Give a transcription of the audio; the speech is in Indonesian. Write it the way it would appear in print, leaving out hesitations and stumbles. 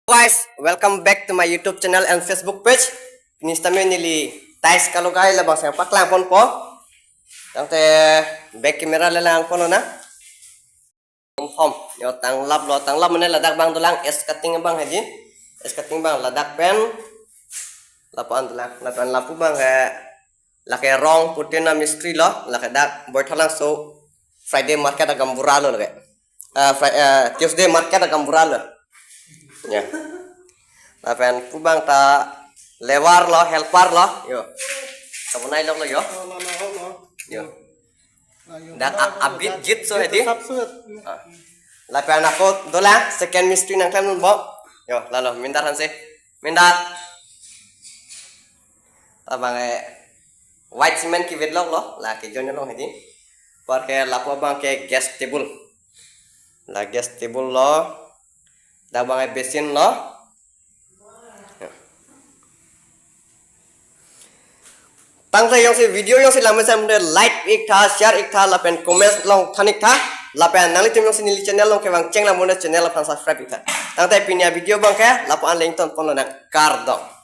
Guys, welcome back to my YouTube channel and Facebook page. Pinistami nili tais kalau kay labang sa paklang pon po. Tangte back camera lang po na. Hom, yo tang lab man ladak bang dulang es cutting bang haji. Es cutting bang ladak pen. Lapuan dulang, lapuan lapu bang laki rong putin na mistri lo, laki dak bertalang so Friday market agam buralo lagi. Tuesday market agam buralo. Ya. Lapen kubang ta lewar lo, helper lo, yo. Kamunay lo yo. Yo. Dan abit jit so hedi. Lapen ako dola second mystery nang klaim nun bo. Yo, lalo mindar hanse. Mindar. Abang white cement ki vedlog lo, la ke jonyo lo hedi. Porque lapo bang ke gas table. La gas table lo. Da bang basin lo. Tang yung si video yung si laman sa mga like ikta, share ikta, lapen comment long tanik ta, lapen nalitim yung si nili channel long kewang ceng lamun channel lapan subscribe ikta. Tang tayo pinya video bang kaya lapuan link ton pono ng cardong.